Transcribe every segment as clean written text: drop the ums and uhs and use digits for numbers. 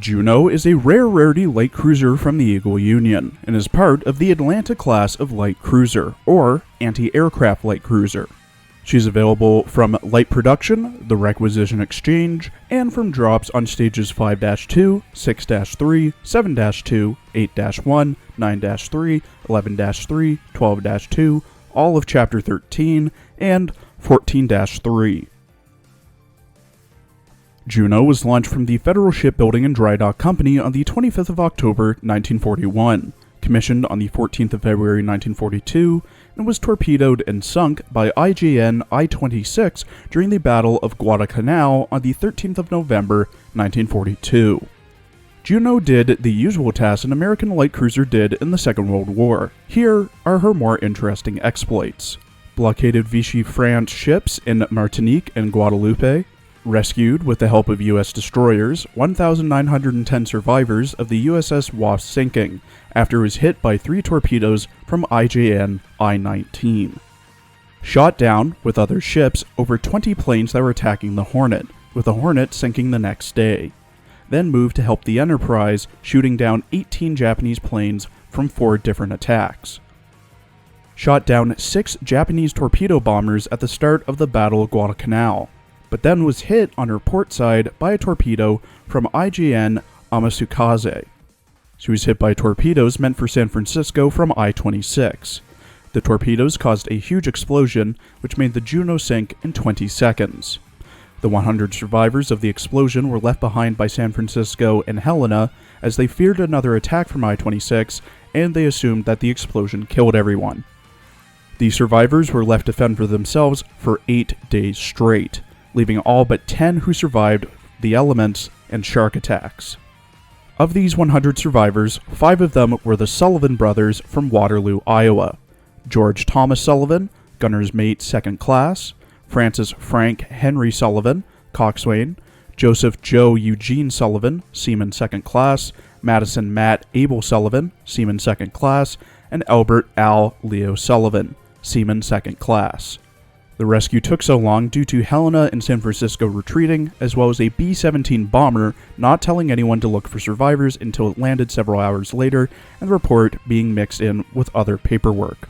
Juneau is a rare rarity light cruiser from the Eagle Union, and is part of the Atlanta class of light cruiser, or anti-aircraft light cruiser. She's available from light production, the requisition exchange, and from drops on stages 5-2, 6-3, 7-2, 8-1, 9-3, 11-3, 12-2, all of Chapter 13, and 14-3. Juneau was launched from the Federal Shipbuilding and Dry Dock Company on the 25th of October, 1941, commissioned on the 14th of February, 1942, and was torpedoed and sunk by IJN I-26 during the Battle of Guadalcanal on the 13th of November, 1942. Juneau did the usual tasks an American light cruiser did in the Second World War. Here are her more interesting exploits. Blockaded Vichy France ships in Martinique and Guadeloupe, rescued, with the help of U.S. destroyers, 1,910 survivors of the USS Wasp sinking after it was hit by 3 torpedoes from IJN I-19. Shot down, with other ships, over 20 planes that were attacking the Hornet, with the Hornet sinking the next day. Then moved to help the Enterprise, shooting down 18 Japanese planes from 4 different attacks. Shot down 6 Japanese torpedo bombers at the start of the Battle of Guadalcanal, but then was hit on her port side by a torpedo from IJN Amasukaze. She was hit by torpedoes meant for San Francisco from I-26. The torpedoes caused a huge explosion, which made the Juneau sink in 20 seconds. The 100 survivors of the explosion were left behind by San Francisco and Helena, as they feared another attack from I-26, and they assumed that the explosion killed everyone. The survivors were left to fend for themselves for 8 days straight, leaving all but 10 who survived the elements and shark attacks. Of these 100 survivors, 5 of them were the Sullivan brothers from Waterloo, Iowa. George Thomas Sullivan, gunner's mate 2nd class, Francis Frank Henry Sullivan, coxswain, Joseph Joe Eugene Sullivan, seaman 2nd class, Madison Matt Abel Sullivan, seaman 2nd class, and Albert Al Leo Sullivan, seaman 2nd class. The rescue took so long due to Helena and San Francisco retreating, as well as a B-17 bomber not telling anyone to look for survivors until it landed several hours later, and the report being mixed in with other paperwork.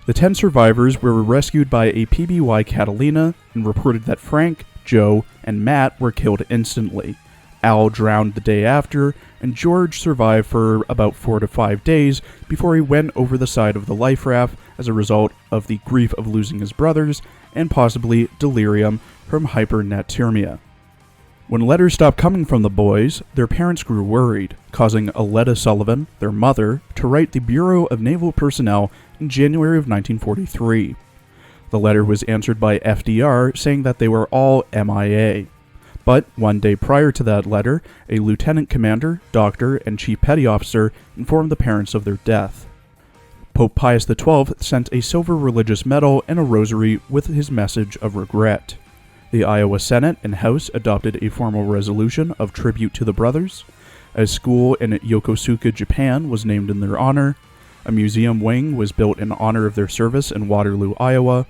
The 10 survivors were rescued by a PBY Catalina and reported that Frank, Joe, and Matt were killed instantly. Al drowned the day after, and George survived for about 4 to 5 days before he went over the side of the life raft as a result of the grief of losing his brothers and possibly delirium from hypernatremia. When letters stopped coming from the boys, their parents grew worried, causing Aletta Sullivan, their mother, to write the Bureau of Naval Personnel in January of 1943. The letter was answered by FDR saying that they were all MIA. But one day prior to that letter, a lieutenant commander, doctor, and chief petty officer informed the parents of their death. Pope Pius XII sent a silver religious medal and a rosary with his message of regret. The Iowa Senate and House adopted a formal resolution of tribute to the brothers. A school in Yokosuka, Japan was named in their honor. A museum wing was built in honor of their service in Waterloo, Iowa.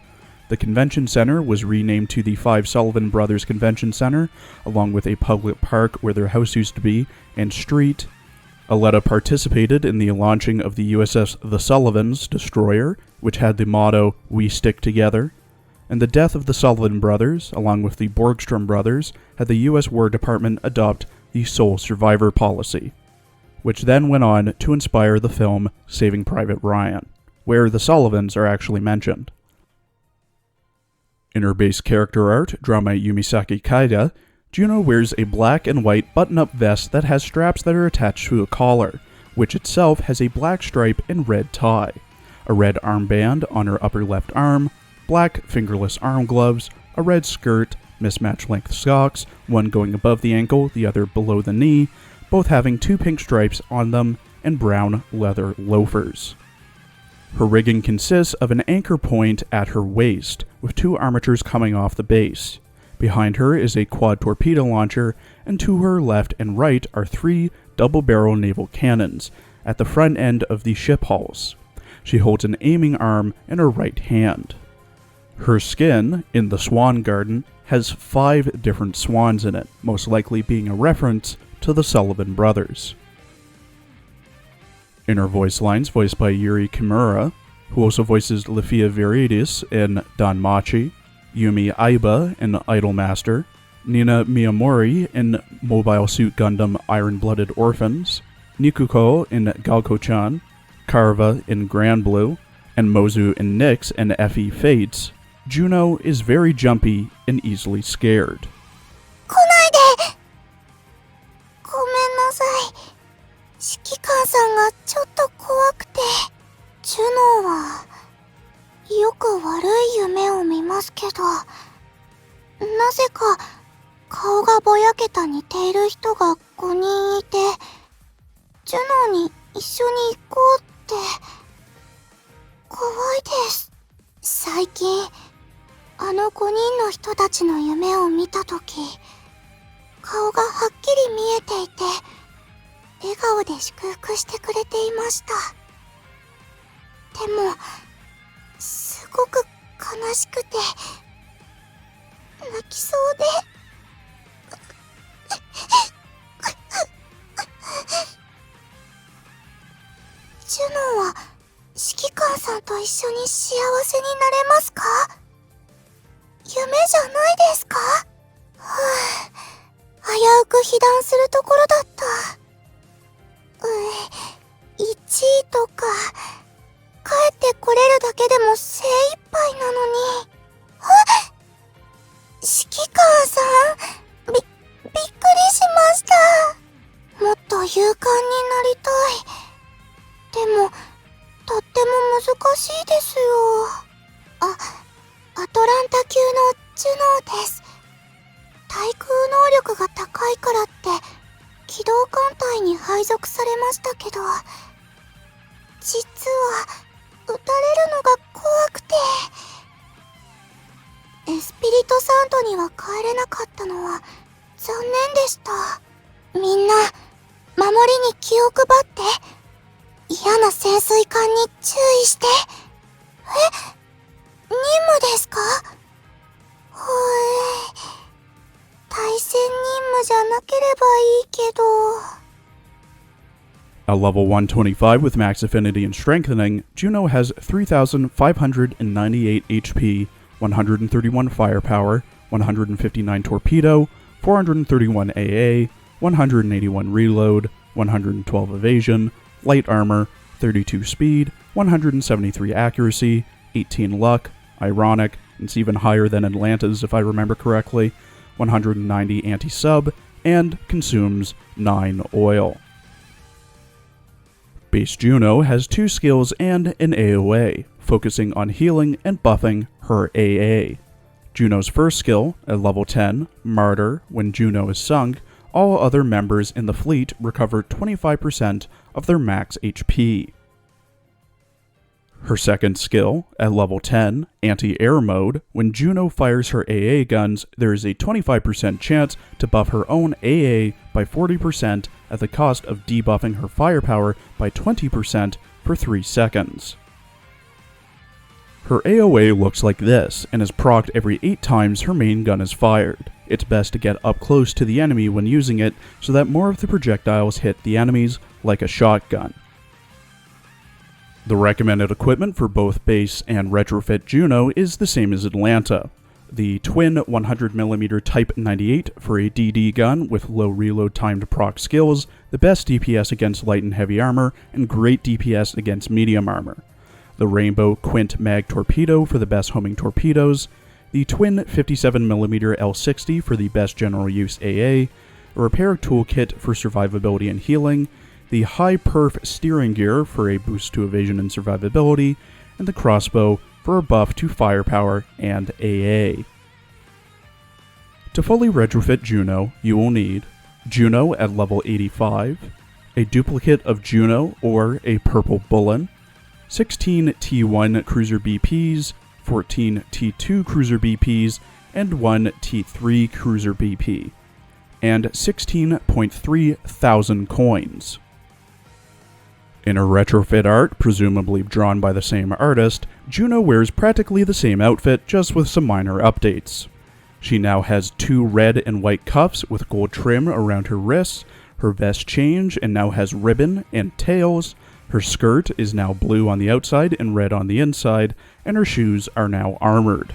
The convention center was renamed to the 5 Sullivan Brothers Convention Center, along with a public park where their house used to be, and street. Aletta participated in the launching of the USS The Sullivans destroyer, which had the motto, "We Stick Together." And the death of the Sullivan brothers, along with the Borgstrom brothers, had the U.S. War Department adopt the sole survivor policy, which then went on to inspire the film Saving Private Ryan, where the Sullivans are actually mentioned. In her base character art, drawn by Yumisaki Kaida, Juneau wears a black and white button-up vest that has straps that are attached to a collar, which itself has a black stripe and red tie, a red armband on her upper left arm, black fingerless arm gloves, a red skirt, mismatched length socks, one going above the ankle, the other below the knee, both having 2 pink stripes on them, and brown leather loafers. Her rigging consists of an anchor point at her waist, with 2 armatures coming off the base. Behind her is a quad torpedo launcher, and to her left and right are 3 double-barrel naval cannons at the front end of the ship hulls. She holds an aiming arm in her right hand. Her skin, in the Swan Garden, has 5 different swans in it, most likely being a reference to the Sullivan Brothers. Inner voice lines voiced by Yuri Kimura, who also voices Lufia Viridis in Danmachi, Yumi Aiba in Idolmaster, Nina Miyamori in Mobile Suit Gundam Iron-Blooded Orphans, Nikuko in Galko-chan, Karva in Grand Blue, and Mozu in Nyx and FE Fates, Juneau is very jumpy and easily scared. 来ないで! ごめんなさい。指揮官さんがちょっと怖くて。ジュノーはよく悪い夢を見ますけど、なぜか顔がぼやけた似ている人が5人いて、ジュノーに一緒に行こうって怖いです。最近あの5人の人たちの夢を見たとき、顔がはっきり見えていて、笑顔で祝福してくれていました。でも、すごく悲しくて、泣きそうで。ジュノーは指揮官さんと一緒に幸せになれますか？夢じゃないですか？危うく被弾するところだった。1位とか、帰ってこれるだけでも精一杯なのに。指揮官さん、びっくりしました。もっと勇敢になりたい。でも、とっても難しいですよ。アトランタ級のジュノーです。対空能力が高いからって機動艦隊に配属されましたけど、実は撃たれるのが怖くて、エスピリトサンドには帰れなかったのは残念でした。みんな守りに気を配って、嫌な潜水艦に注意して。任務ですか？対戦任務じゃなければいいけど。At level 125 with max affinity and strengthening, Juneau has 3,598 HP, 131 firepower, 159 torpedo, 431 AA, 181 reload, 112 evasion, light armor, 32 speed, 173 accuracy, 18 luck, ironic, it's even higher than Atlanta's if I remember correctly, 190 anti-sub, and consumes 9 oil. Base Juneau has 2 skills and an AOA, focusing on healing and buffing her AA. Juneau's first skill, at level 10, Martyr, when Juneau is sunk, all other members in the fleet recover 25% of their max HP. Her second skill, at level 10, Anti-Air Mode, when Juneau fires her AA guns, there is a 25% chance to buff her own AA by 40% at the cost of debuffing her firepower by 20% for 3 seconds. Her AOA looks like this, and is procced every 8 times her main gun is fired. It's best to get up close to the enemy when using it so that more of the projectiles hit the enemies like a shotgun. The recommended equipment for both base and retrofit Juneau is the same as Atlanta. The twin 100mm Type 98 for a DD gun with low reload time to proc skills, the best DPS against light and heavy armor, and great DPS against medium armor. The Rainbow Quint Mag Torpedo for the best homing torpedoes, the twin 57mm L60 for the best general use AA, a repair toolkit for survivability and healing, the high perf steering gear for a boost to evasion and survivability, and the crossbow for a buff to firepower and AA. To fully retrofit Juneau, you will need Juneau at level 85, a duplicate of Juneau or a purple Bullen, 16 T1 cruiser BPs, 14 T2 cruiser BPs, and 1 T3 cruiser BP, and 16.3 thousand coins. In her retrofit art, presumably drawn by the same artist, Juneau wears practically the same outfit, just with some minor updates. She now has 2 red and white cuffs with gold trim around her wrists, Her vest changed and now has ribbon and tails. Her skirt is now blue on the outside and red on the inside, and her shoes are now armored.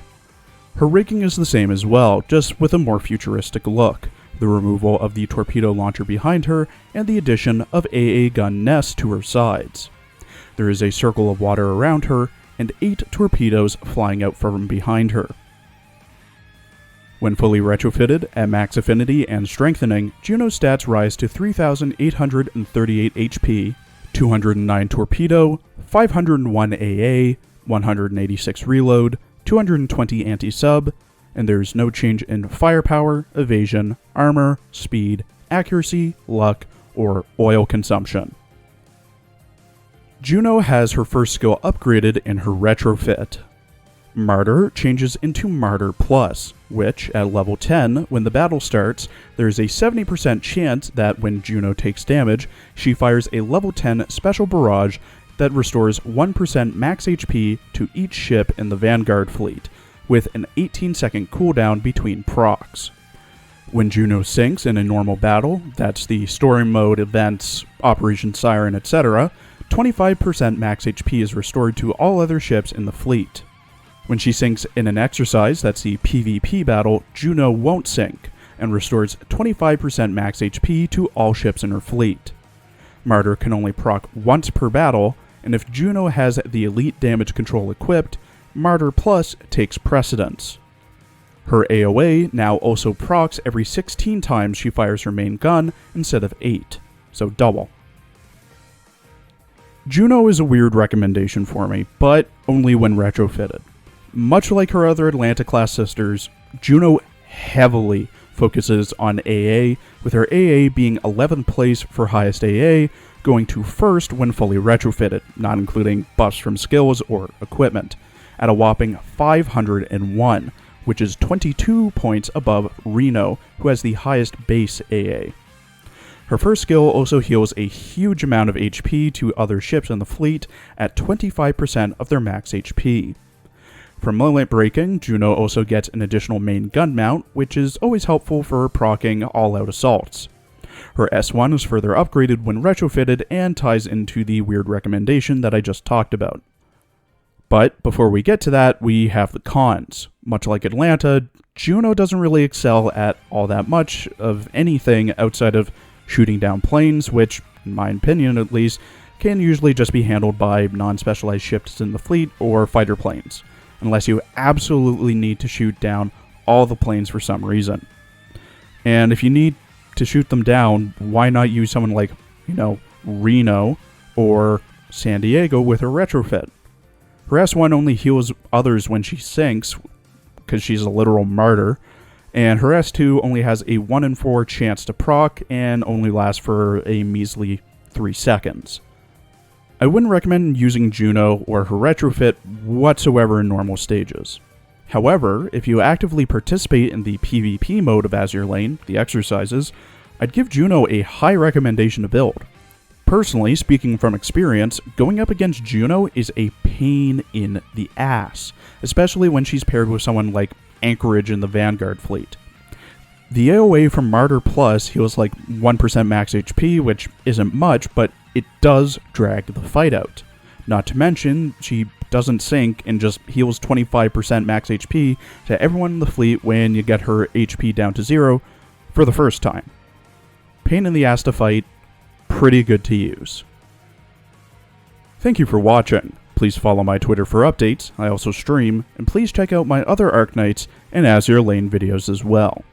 Her rigging is the same as well, just with a more futuristic look. The removal of the torpedo launcher behind her, and the addition of AA gun nests to her sides. There is a circle of water around her, and 8 torpedoes flying out from behind her. When fully retrofitted at max affinity and strengthening, Juneau's stats rise to 3,838 HP, 209 torpedo, 501 AA, 186 reload, 220 anti-sub, and there's no change in firepower, evasion, armor, speed, accuracy, luck, or oil consumption. Juneau has her first skill upgraded in her retrofit. Martyr changes into Martyr Plus, which, at level 10, when the battle starts, there is a 70% chance that when Juneau takes damage, she fires a level 10 special barrage that restores 1% max HP to each ship in the Vanguard fleet, with an 18-second cooldown between procs. When Juneau sinks in a normal battle, that's the story mode, events, Operation Siren, etc., 25% max HP is restored to all other ships in the fleet. When she sinks in an exercise, that's the PvP battle, Juneau won't sink, and restores 25% max HP to all ships in her fleet. Martyr can only proc once per battle, and if Juneau has the elite damage control equipped, Martyr Plus takes precedence. Her AoA now also procs every 16 times she fires her main gun instead of 8, so double. Juneau is a weird recommendation for me, but only when retrofitted. Much like her other Atlanta-class sisters, Juneau heavily focuses on AA, with her AA being 11th place for highest AA, going to first when fully retrofitted, not including buffs from skills or equipment, at a whopping 501, which is 22 points above Reno, who has the highest base AA. Her first skill also heals a huge amount of HP to other ships in the fleet at 25% of their max HP. For limit breaking, Juneau also gets an additional main gun mount, which is always helpful for proccing all-out assaults. Her S1 is further upgraded when retrofitted and ties into the weird recommendation that I just talked about. But before we get to that, we have the cons. Much like Atlanta, Juneau doesn't really excel at all that much of anything outside of shooting down planes, which, in my opinion at least, can usually just be handled by non-specialized ships in the fleet or fighter planes, unless you absolutely need to shoot down all the planes for some reason. And if you need to shoot them down, why not use someone like, Reno or San Diego with her retrofit? Her S1 only heals others when she sinks, because she's a literal martyr, and her S2 only has a 1 in 4 chance to proc and only lasts for a measly 3 seconds. I wouldn't recommend using Juneau or her retrofit whatsoever in normal stages. However, if you actively participate in the PvP mode of Azur Lane, the exercises, I'd give Juneau a high recommendation to build. Personally, speaking from experience, going up against Juneau is a pain in the ass, especially when she's paired with someone like Anchorage in the Vanguard fleet. The AoA from Martyr Plus heals like 1% max HP, which isn't much, but it does drag the fight out. Not to mention, she doesn't sink and just heals 25% max HP to everyone in the fleet when you get her HP down to 0 for the first time. Pain in the ass to fight, pretty good to use. Thank you for watching. Please follow my Twitter for updates, I also stream, and please check out my other Arknights and Azur Lane videos as well.